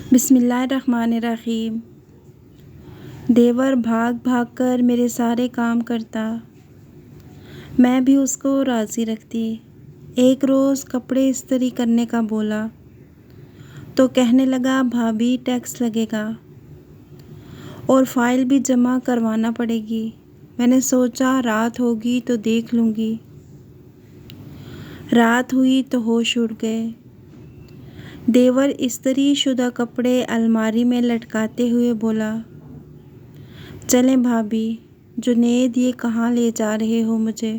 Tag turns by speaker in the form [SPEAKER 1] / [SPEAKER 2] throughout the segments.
[SPEAKER 1] बिस्मिल्लाहिर्रहमानिर्रहीम। देवर भाग भाग कर मेरे सारे काम करता, मैं भी उसको राज़ी रखती। एक रोज़ कपड़े इस्त्री करने का बोला तो कहने लगा भाभी टैक्स लगेगा और फ़ाइल भी जमा करवाना पड़ेगी। मैंने सोचा रात होगी तो देख लूँगी। रात हुई तो होश उड़ गए। देवर इस्त्री शुदा कपड़े अलमारी में लटकाते हुए बोला, चलें भाभी, जुनैद ये कहाँ ले जा रहे हो मुझे।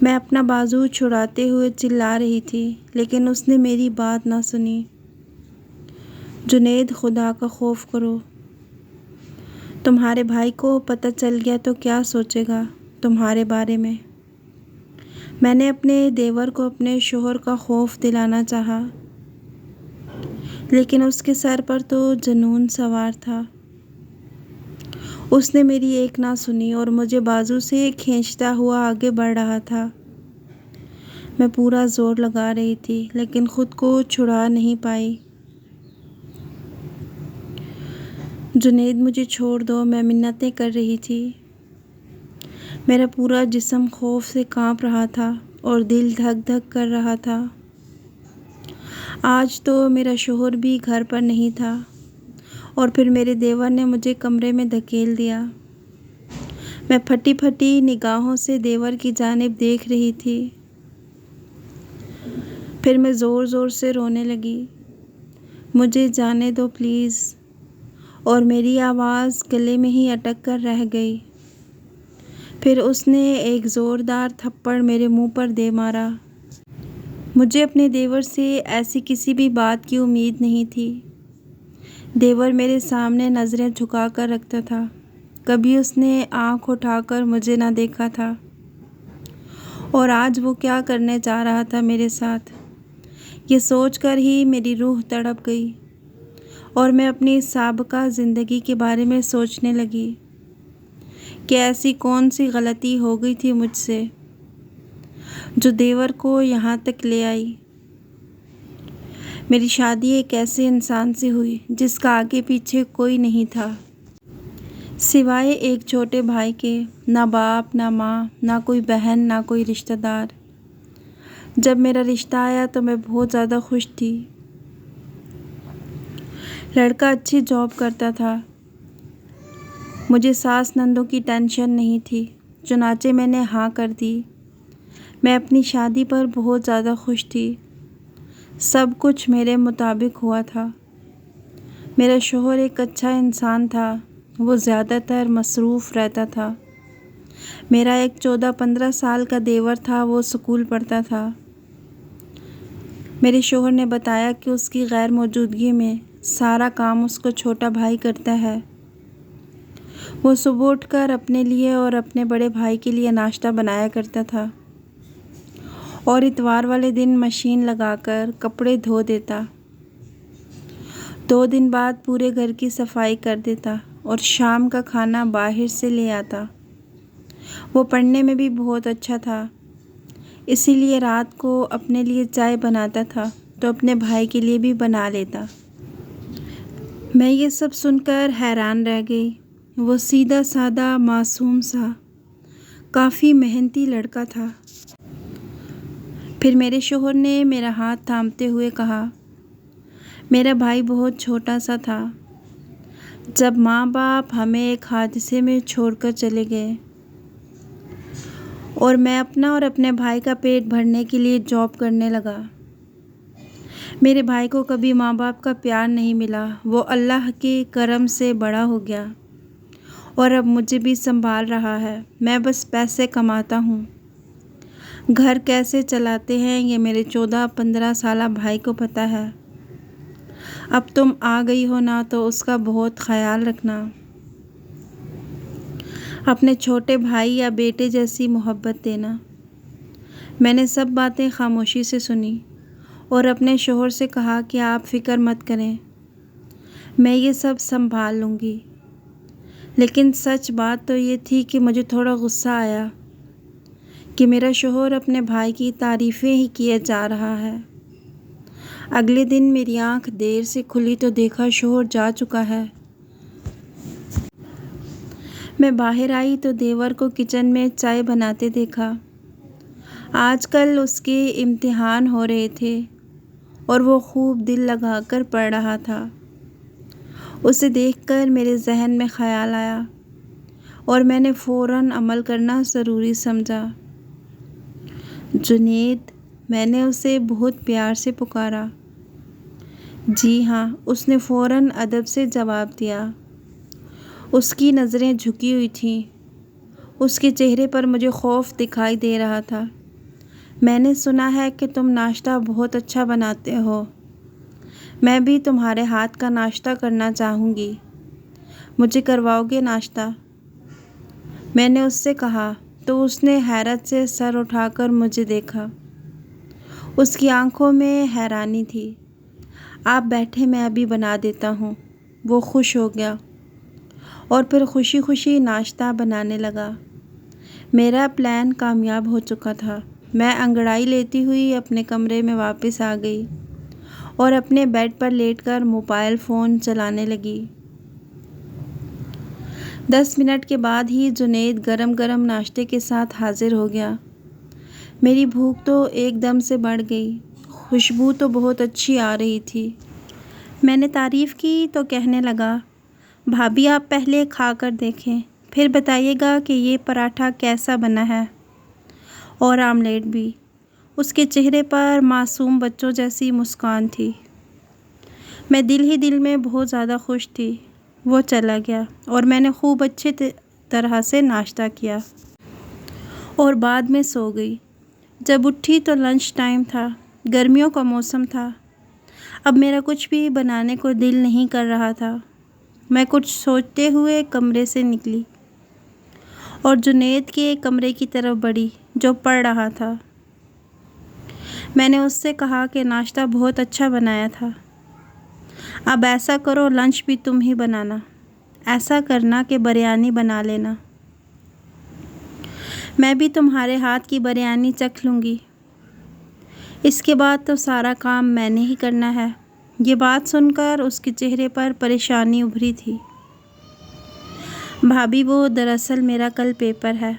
[SPEAKER 1] मैं अपना बाजू छुड़ाते हुए चिल्ला रही थी, लेकिन उसने मेरी बात ना सुनी। जुनैद खुदा का खौफ करो, तुम्हारे भाई को पता चल गया तो क्या सोचेगा तुम्हारे बारे में। मैंने अपने देवर को अपने शोहर का खौफ दिलाना चाहा, लेकिन उसके सर पर तो जुनून सवार था। उसने मेरी एक ना सुनी और मुझे बाजू से खींचता हुआ आगे बढ़ रहा था। मैं पूरा जोर लगा रही थी, लेकिन खुद को छुड़ा नहीं पाई। जुनैद मुझे छोड़ दो, मैं मिन्नतें कर रही थी। मेरा पूरा जिस्म खौफ से कांप रहा था और दिल धक धक कर रहा था। आज तो मेरा शोहर भी घर पर नहीं था और फिर मेरे देवर ने मुझे कमरे में धकेल दिया। मैं फटी फटी निगाहों से देवर की जानिब देख रही थी। फिर मैं ज़ोर ज़ोर से रोने लगी, मुझे जाने दो प्लीज़, और मेरी आवाज़ गले में ही अटक कर रह गई। फिर उसने एक ज़ोरदार थप्पड़ मेरे मुंह पर दे मारा। मुझे अपने देवर से ऐसी किसी भी बात की उम्मीद नहीं थी। देवर मेरे सामने नज़रें झुका कर रखता था, कभी उसने आँख उठाकर मुझे ना देखा था। और आज वो क्या करने जा रहा था मेरे साथ, ये सोचकर ही मेरी रूह तड़प गई और मैं अपनी साबिक़ा ज़िंदगी के बारे में सोचने लगी कि ऐसी कौन सी गलती हो गई थी मुझसे जो देवर को यहाँ तक ले आई। मेरी शादी एक ऐसे इंसान से हुई जिसका आगे पीछे कोई नहीं था, सिवाय एक छोटे भाई के। ना बाप, ना माँ, ना कोई बहन, ना कोई रिश्तेदार। जब मेरा रिश्ता आया तो मैं बहुत ज़्यादा खुश थी। लड़का अच्छी जॉब करता था, मुझे सास नंदों की टेंशन नहीं थी। चुनाचे मैंने हाँ कर दी। मैं अपनी शादी पर बहुत ज़्यादा खुश थी। सब कुछ मेरे मुताबिक हुआ था। मेरा शोहर एक अच्छा इंसान था, वो ज़्यादातर मसरूफ़ रहता था। मेरा एक 14-15 साल का देवर था, वो स्कूल पढ़ता था। मेरे शोहर ने बताया कि उसकी गैर मौजूदगी में सारा काम उसका छोटा भाई करता है। वो सुबह उठकर अपने लिए और अपने बड़े भाई के लिए नाश्ता बनाया करता था और इतवार वाले दिन मशीन लगाकर कपड़े धो देता। 2 दिन बाद पूरे घर की सफाई कर देता और शाम का खाना बाहर से ले आता। वो पढ़ने में भी बहुत अच्छा था, इसीलिए रात को अपने लिए चाय बनाता था तो अपने भाई के लिए भी बना लेता। मैं ये सब सुनकर हैरान रह गई। वो सीधा सादा मासूम सा काफ़ी मेहनती लड़का था। फिर मेरे शोहर ने मेरा हाथ थामते हुए कहा, मेरा भाई बहुत छोटा सा था जब माँ बाप हमें एक हादसे में छोड़कर चले गए और मैं अपना और अपने भाई का पेट भरने के लिए जॉब करने लगा। मेरे भाई को कभी माँ बाप का प्यार नहीं मिला। वो अल्लाह के करम से बड़ा हो गया और अब मुझे भी संभाल रहा है। मैं बस पैसे कमाता हूँ। घर कैसे चलाते हैं ये मेरे 14-15 साला भाई को पता है। अब तुम आ गई हो ना, तो उसका बहुत ख्याल रखना। अपने छोटे भाई या बेटे जैसी मोहब्बत देना। मैंने सब बातें खामोशी से सुनी और अपने शोहर से कहा कि आप फ़िक्र मत करें, मैं ये सब संभाल लूँगी। लेकिन सच बात तो ये थी कि मुझे थोड़ा गुस्सा आया कि मेरा शोहर अपने भाई की तारीफ़ें ही किए जा रहा है। अगले दिन मेरी आंख देर से खुली तो देखा शोहर जा चुका है। मैं बाहर आई तो देवर को किचन में चाय बनाते देखा। आजकल उसके इम्तिहान हो रहे थे और वो खूब दिल लगाकर पढ़ रहा था। उसे देखकर मेरे जहन में ख़याल आया और मैंने फ़ौरन अमल करना ज़रूरी समझा। जुनैद, मैंने उसे बहुत प्यार से पुकारा। जी हाँ, उसने फ़ौरन अदब से जवाब दिया। उसकी नज़रें झुकी हुई थीं। उसके चेहरे पर मुझे खौफ दिखाई दे रहा था। मैंने सुना है कि तुम नाश्ता बहुत अच्छा बनाते हो। मैं भी तुम्हारे हाथ का नाश्ता करना चाहूँगी। मुझे करवाओगे नाश्ता? मैंने उससे कहा तो उसने हैरत से सर उठाकर मुझे देखा। उसकी आंखों में हैरानी थी। आप बैठे, मैं अभी बना देता हूँ। वो खुश हो गया और फिर खुशी खुशी नाश्ता बनाने लगा। मेरा प्लान कामयाब हो चुका था। मैं अंगड़ाई लेती हुई अपने कमरे में वापस आ गई और अपने बेड पर लेटकर मोबाइल फ़ोन चलाने लगी। 10 मिनट के बाद ही जुनैद गरम गरम नाश्ते के साथ हाजिर हो गया। मेरी भूख तो एकदम से बढ़ गई। खुशबू तो बहुत अच्छी आ रही थी। मैंने तारीफ़ की तो कहने लगा, भाभी आप पहले खा कर देखें, फिर बताइएगा कि ये पराठा कैसा बना है, और आमलेट भी। उसके चेहरे पर मासूम बच्चों जैसी मुस्कान थी। मैं दिल ही दिल में बहुत ज़्यादा खुश थी। वो चला गया और मैंने खूब अच्छे तरह से नाश्ता किया और बाद में सो गई। जब उठी तो लंच टाइम था। गर्मियों का मौसम था। अब मेरा कुछ भी बनाने को दिल नहीं कर रहा था। मैं कुछ सोचते हुए कमरे से निकली और जुनैद के कमरे की तरफ बढ़ी जो पढ़ रहा था। मैंने उससे कहा कि नाश्ता बहुत अच्छा बनाया था। अब ऐसा करो, लंच भी तुम ही बनाना। ऐसा करना कि बिरयानी बना लेना। मैं भी तुम्हारे हाथ की बिरयानी चख लूँगी। इसके बाद तो सारा काम मैंने ही करना है। ये बात सुनकर उसके चेहरे पर परेशानी उभरी थी। भाभी, वो दरअसल मेरा कल पेपर है।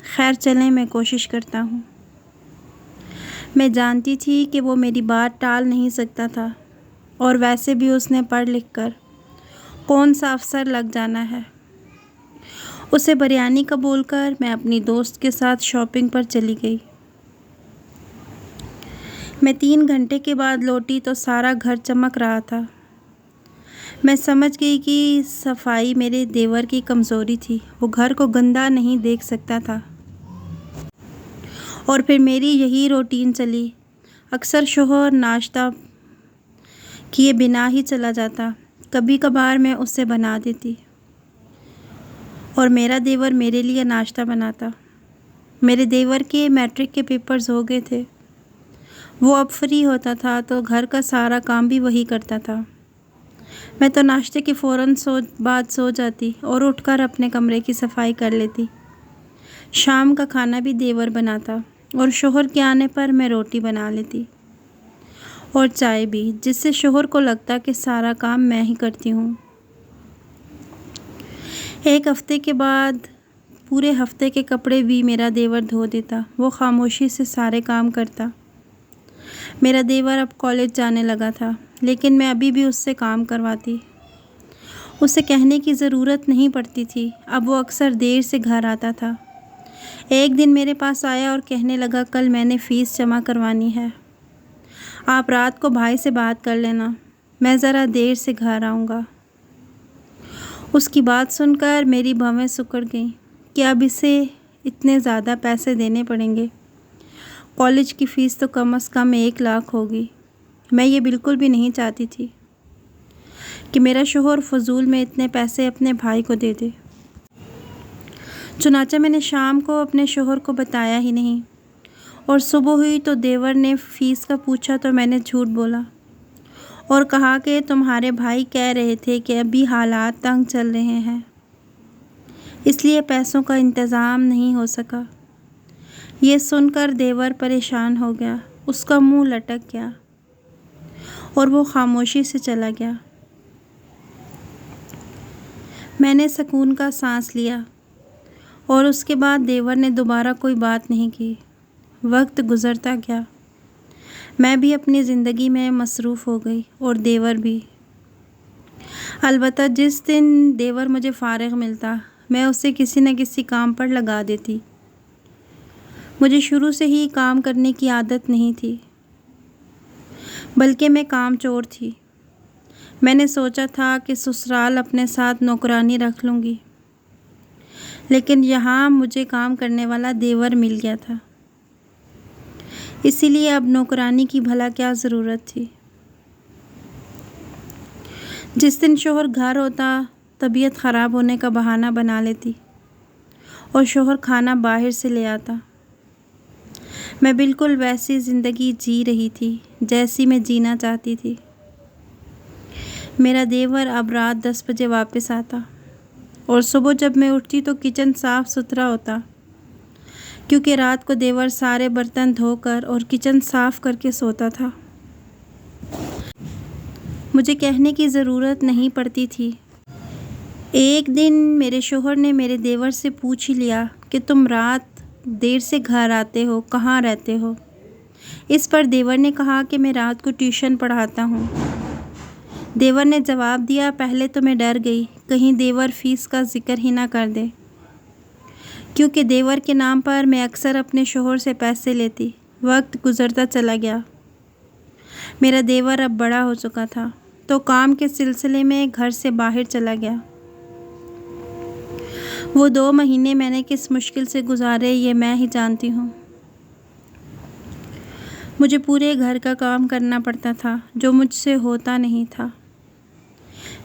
[SPEAKER 1] खैर चलें, मैं कोशिश करता हूँ। मैं जानती थी कि वो मेरी बात टाल नहीं सकता था और वैसे भी उसने पढ़ लिख कर कौन सा अफसर लग जाना है। उसे बिरयानी का बोलकर मैं अपनी दोस्त के साथ शॉपिंग पर चली गई। मैं 3 घंटे के बाद लौटी तो सारा घर चमक रहा था। मैं समझ गई कि सफाई मेरे देवर की कमज़ोरी थी। वो घर को गंदा नहीं देख सकता था। और फिर मेरी यही रूटीन चली। अक्सर शौहर नाश्ता किए बिना ही चला जाता। कभी कभार मैं उससे बना देती और मेरा देवर मेरे लिए नाश्ता बनाता। मेरे देवर के मैट्रिक के पेपर्स हो गए थे। वो अब फ्री होता था तो घर का सारा काम भी वही करता था। मैं तो नाश्ते के फ़ौरन बाद सो जाती और उठकर अपने कमरे की सफाई कर लेती। शाम का खाना भी देवर बनाता और शौहर के आने पर मैं रोटी बना लेती और चाय भी, जिससे शौहर को लगता कि सारा काम मैं ही करती हूँ। एक हफ्ते के बाद पूरे हफ्ते के कपड़े भी मेरा देवर धो देता। वो खामोशी से सारे काम करता। मेरा देवर अब कॉलेज जाने लगा था, लेकिन मैं अभी भी उससे काम करवाती। उसे कहने की ज़रूरत नहीं पड़ती थी। अब वो अक्सर देर से घर आता था। एक दिन मेरे पास आया और कहने लगा, कल मैंने फ़ीस जमा करवानी है। आप रात को भाई से बात कर लेना, मैं ज़रा देर से घर आऊँगा। उसकी बात सुनकर मेरी भवें सिकुड़ गईं कि अब इसे इतने ज़्यादा पैसे देने पड़ेंगे। कॉलेज की फ़ीस तो कम से कम 1 लाख होगी। मैं ये बिल्कुल भी नहीं चाहती थी कि मेरा शौहर फजूल में इतने पैसे अपने भाई को दे दे। चुनांचे मैंने शाम को अपने शौहर को बताया ही नहीं और सुबह हुई तो देवर ने फ़ीस का पूछा तो मैंने झूठ बोला और कहा कि तुम्हारे भाई कह रहे थे कि अभी हालात तंग चल रहे हैं, इसलिए पैसों का इंतज़ाम नहीं हो सका। ये सुनकर देवर परेशान हो गया। उसका मुंह लटक गया। और वो खामोशी से चला गया। मैंने सुकून का सांस लिया और उसके बाद देवर ने दोबारा कोई बात नहीं की। वक्त गुज़रता गया, मैं भी अपनी ज़िंदगी में मसरूफ़ हो गई और देवर भी। अलबत्ता जिस दिन देवर मुझे फ़ारिग मिलता, मैं उसे किसी न किसी काम पर लगा देती। मुझे शुरू से ही काम करने की आदत नहीं थी, बल्कि मैं कामचोर थी। मैंने सोचा था कि ससुराल अपने साथ नौकरानी रख लूँगी, लेकिन यहाँ मुझे काम करने वाला देवर मिल गया था। इसीलिए अब नौकरानी की भला क्या ज़रूरत थी। जिस दिन शौहर घर होता, तबीयत ख़राब होने का बहाना बना लेती और शौहर खाना बाहर से ले आता। मैं बिल्कुल वैसी ज़िंदगी जी रही थी जैसी मैं जीना चाहती थी। मेरा देवर अब रात 10 बजे वापस आता और सुबह जब मैं उठती तो किचन साफ़ सुथरा होता, क्योंकि रात को देवर सारे बर्तन धोकर और किचन साफ़ करके सोता था। मुझे कहने की ज़रूरत नहीं पड़ती थी। एक दिन मेरे शौहर ने मेरे देवर से पूछ ही लिया कि तुम रात देर से घर आते हो, कहाँ रहते हो? इस पर देवर ने कहा कि मैं रात को ट्यूशन पढ़ाता हूँ। देवर ने जवाब दिया, पहले तो मैं डर गई कहीं देवर फ़ीस का ज़िक्र ही ना कर दे, क्योंकि देवर के नाम पर मैं अक्सर अपने शौहर से पैसे लेती। वक्त गुज़रता चला गया। मेरा देवर अब बड़ा हो चुका था, तो काम के सिलसिले में घर से बाहर चला गया। वो 2 महीने मैंने किस मुश्किल से गुजारे ये मैं ही जानती हूँ। मुझे पूरे घर का काम करना पड़ता था, जो मुझसे होता नहीं था।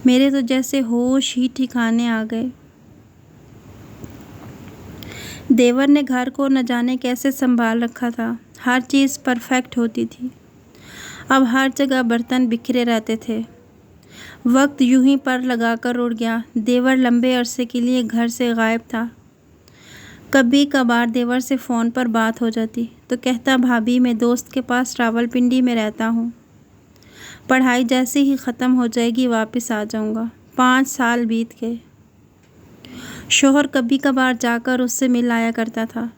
[SPEAKER 1] मेरे तो जैसे होश ही ठिकाने आ गए। देवर ने घर को न जाने कैसे संभाल रखा था। हर चीज़ परफेक्ट होती थी। अब हर जगह बर्तन बिखरे रहते थे। वक्त यूं ही पर लगाकर उड़ गया। देवर लंबे अरसे के लिए घर से गायब था। कभी कभार देवर से फ़ोन पर बात हो जाती तो कहता, भाभी मैं दोस्त के पास रावलपिंडी में रहता हूँ, पढ़ाई जैसे ही ख़त्म हो जाएगी वापस आ जाऊँगा। 5 साल बीत गए। शौहर कभी कभार जाकर उससे मिल आया करता था।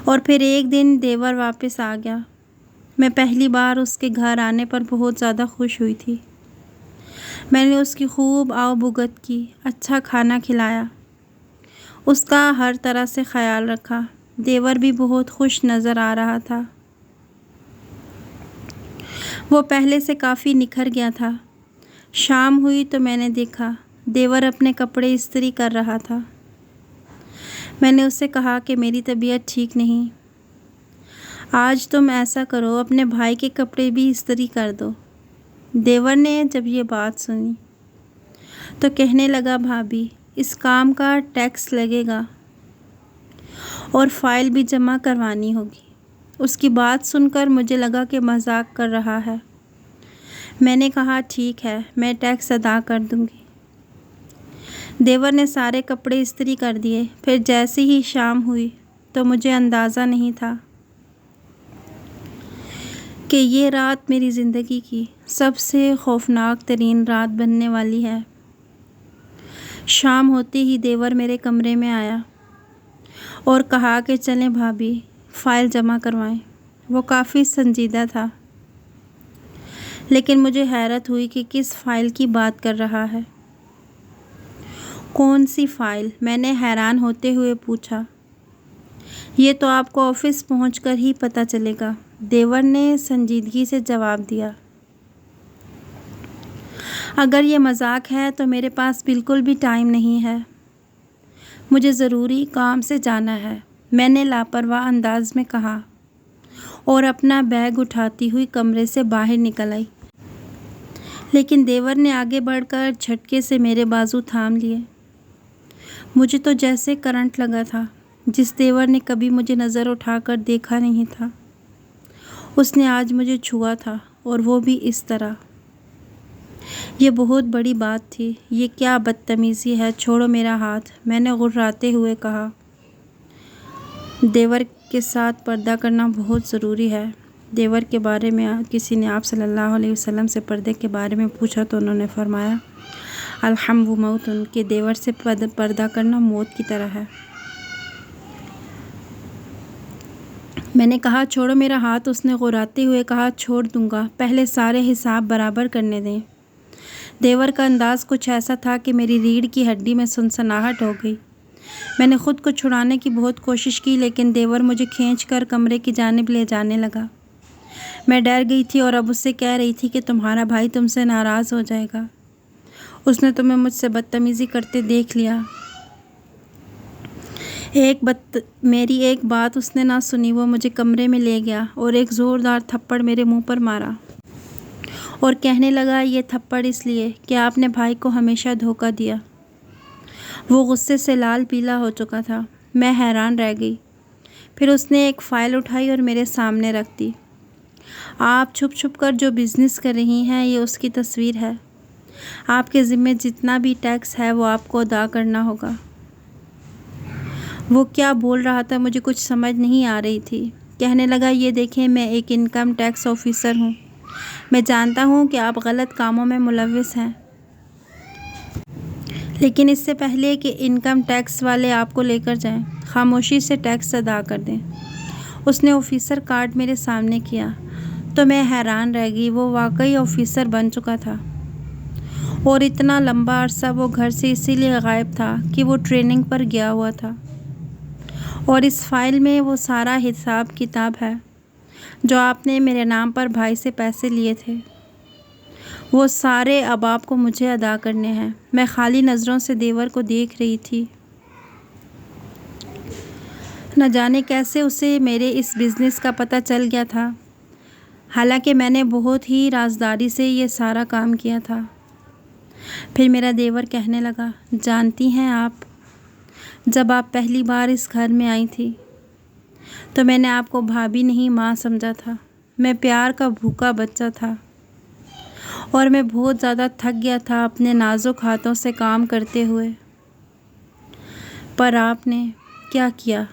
[SPEAKER 1] और फिर एक दिन देवर वापस आ गया। मैं पहली बार उसके घर आने पर बहुत ज़्यादा खुश हुई थी। मैंने उसकी खूब आवभगत की, अच्छा खाना खिलाया, उसका हर तरह से ख्याल रखा। देवर भी बहुत खुश नज़र आ रहा था। वो पहले से काफ़ी निखर गया था। शाम हुई तो मैंने देखा देवर अपने कपड़े इस्त्री कर रहा था। मैंने उससे कहा कि मेरी तबीयत ठीक नहीं, आज तुम ऐसा करो अपने भाई के कपड़े भी इस्त्री कर दो। देवर ने जब ये बात सुनी तो कहने लगा, भाभी इस काम का टैक्स लगेगा और फाइल भी जमा करवानी होगी। उसकी बात सुनकर मुझे लगा कि मजाक कर रहा है। मैंने कहा, ठीक है, मैं टैक्स अदा कर दूंगी। देवर ने सारे कपड़े इस्त्री कर दिए। फिर जैसे ही शाम हुई तो मुझे अंदाज़ा नहीं था कि ये रात मेरी ज़िंदगी की सबसे खौफनाक तरीन रात बनने वाली है। शाम होते ही देवर मेरे कमरे में आया और कहा कि चलें भाभी, फ़ाइल जमा करवाएं। वो काफ़ी संजीदा था, लेकिन मुझे हैरत हुई कि किस फ़ाइल की बात कर रहा है। कौन सी फ़ाइल? मैंने हैरान होते हुए पूछा। ये तो आपको ऑफिस पहुंचकर ही पता चलेगा, देवर ने संजीदगी से जवाब दिया। अगर ये मजाक है तो मेरे पास बिल्कुल भी टाइम नहीं है, मुझे ज़रूरी काम से जाना है, मैंने लापरवाह अंदाज में कहा और अपना बैग उठाती हुई कमरे से बाहर निकल आई। लेकिन देवर ने आगे बढ़कर झटके से मेरे बाजू थाम लिए। मुझे तो जैसे करंट लगा था। जिस देवर ने कभी मुझे नज़र उठाकर देखा नहीं था, उसने आज मुझे छुआ था, और वो भी इस तरह। ये बहुत बड़ी बात थी। ये क्या बदतमीज़ी है, छोड़ो मेरा हाथ, मैंने गुर्राते हुए कहा। देवर के साथ पर्दा करना बहुत ज़रूरी है, देवर के बारे में किसी ने आप सल्लल्लाहु अलैहि वसल्लम से पर्दे के बारे में पूछा तो उन्होंने फरमाया, अलहम्बु मौत, उनके देवर से पर्दा करना मौत की तरह है। मैंने कहा, छोड़ो मेरा हाथ। उसने गुर्राते हुए कहा, छोड़ दूंगा, पहले सारे हिसाब बराबर करने दें। देवर का अंदाज़ कुछ ऐसा था कि मेरी रीढ़ की हड्डी में सनसनाहट हो गई। मैंने ख़ुद को छुड़ाने की बहुत कोशिश की, लेकिन देवर मुझे खींचकर कमरे की जानिब ले जाने लगा। मैं डर गई थी और अब उससे कह रही थी कि तुम्हारा भाई तुमसे नाराज़ हो जाएगा, उसने तुम्हें मुझसे बदतमीज़ी करते देख लिया। मेरी एक बात उसने ना सुनी। वो मुझे कमरे में ले गया और एक ज़ोरदार थप्पड़ मेरे मुंह पर मारा और कहने लगा, ये थप्पड़ इसलिए कि आपने भाई को हमेशा धोखा दिया। वो गुस्से से लाल पीला हो चुका था। मैं हैरान रह गई। फिर उसने एक फ़ाइल उठाई और मेरे सामने रख दी। आप छुप छुप कर जो बिज़नेस कर रही हैं, ये उसकी तस्वीर है। आपके ज़िम्मे जितना भी टैक्स है वो आपको अदा करना होगा। वो क्या बोल रहा था मुझे कुछ समझ नहीं आ रही थी। कहने लगा, ये देखें, मैं एक इनकम टैक्स ऑफिसर हूँ। मैं जानता हूँ कि आप गलत कामों में मुलव्विस हैं, लेकिन इससे पहले कि इनकम टैक्स वाले आपको लेकर जाएं, खामोशी से टैक्स अदा कर दें। उसने ऑफिसर कार्ड मेरे सामने किया तो मैं हैरान रह गई। वो वाकई ऑफिसर बन चुका था और इतना लंबा अरसा वो घर से इसीलिए गायब था कि वो ट्रेनिंग पर गया हुआ था। और इस फाइल में वो सारा हिसाब किताब है जो आपने मेरे नाम पर भाई से पैसे लिए थे, वो सारे अब आपको मुझे अदा करने हैं। मैं खाली नज़रों से देवर को देख रही थी। न जाने कैसे उसे मेरे इस बिज़नेस का पता चल गया था, हालांकि मैंने बहुत ही राजदारी से ये सारा काम किया था। फिर मेरा देवर कहने लगा, जानती हैं आप, जब आप पहली बार इस घर में आई थी तो मैंने आपको भाभी नहीं माँ समझा था। मैं प्यार का भूखा बच्चा था और मैं बहुत ज़्यादा थक गया था अपने नाजुक हाथों से काम करते हुए। पर आपने क्या किया?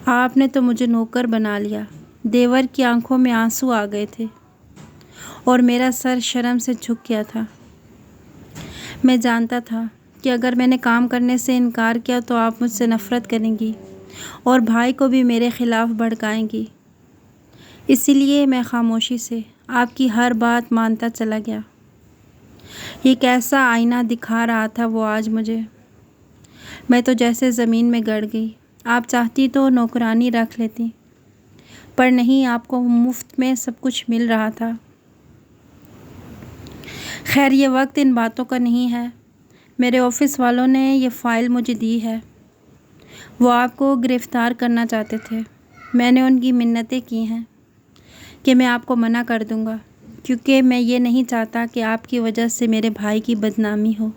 [SPEAKER 1] आपने तो मुझे नौकर बना लिया। देवर की आंखों में आंसू आ गए थे और मेरा सर शर्म से झुक गया था। मैं जानता था कि अगर मैंने काम करने से इनकार किया तो आप मुझसे नफ़रत करेंगी और भाई को भी मेरे ख़िलाफ़ भड़काएंगी। इसीलिए मैं खामोशी से आपकी हर बात मानता चला गया। ये कैसा आईना दिखा रहा था वो आज मुझे। मैं तो जैसे ज़मीन में गड़ गई। आप चाहती तो नौकरानी रख लेती, पर नहीं, आपको मुफ्त में सब कुछ मिल रहा था। खैर, ये वक्त इन बातों का नहीं है। मेरे ऑफिस वालों ने ये फ़ाइल मुझे दी है। वो आपको गिरफ़्तार करना चाहते थे। मैंने उनकी मिन्नतें की हैं कि मैं आपको मना कर दूंगा, क्योंकि मैं ये नहीं चाहता कि आपकी वजह से मेरे भाई की बदनामी हो।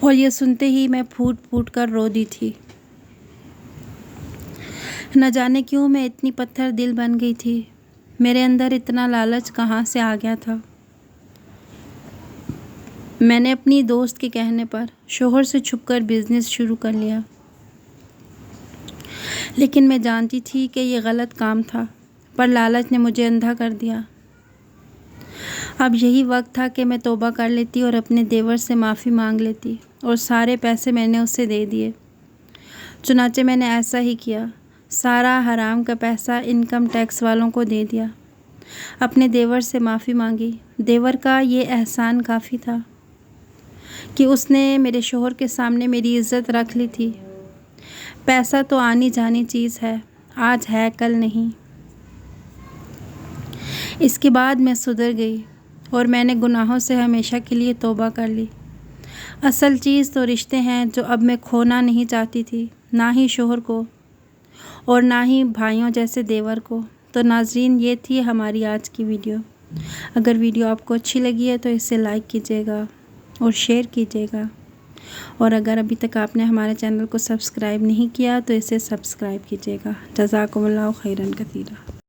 [SPEAKER 1] और ये सुनते ही मैं फूट फूट कर रो दी थी। न जाने क्यों मैं इतनी पत्थर दिल बन गई थी। मेरे अंदर इतना लालच कहाँ से आ गया था। मैंने अपनी दोस्त के कहने पर शोहर से छुपकर बिज़नेस शुरू कर लिया, लेकिन मैं जानती थी कि ये गलत काम था, पर लालच ने मुझे अंधा कर दिया। अब यही वक्त था कि मैं तौबा कर लेती और अपने देवर से माफ़ी मांग लेती, और सारे पैसे मैंने उसे दे दिए। चुनाचे मैंने ऐसा ही किया। सारा हराम का पैसा इनकम टैक्स वालों को दे दिया। अपने देवर से माफ़ी मांगी। देवर का ये एहसान काफ़ी था कि उसने मेरे शोहर के सामने मेरी इज़्ज़त रख ली थी। पैसा तो आनी जानी चीज़ है, आज है कल नहीं। इसके बाद मैं सुधर गई और मैंने गुनाहों से हमेशा के लिए तौबा कर ली। असल चीज़ तो रिश्ते हैं जो अब मैं खोना नहीं चाहती थी, ना ही शोहर को और ना ही भाइयों जैसे देवर को। तो नाज़रीन, ये थी हमारी आज की वीडियो। अगर वीडियो आपको अच्छी लगी है तो इसे लाइक कीजिएगा और शेयर कीजिएगा, और अगर अभी तक आपने हमारे चैनल को सब्सक्राइब नहीं किया तो इसे सब्सक्राइब कीजिएगा। जज़ाकुमुल्लाहु खैरन कसीरा।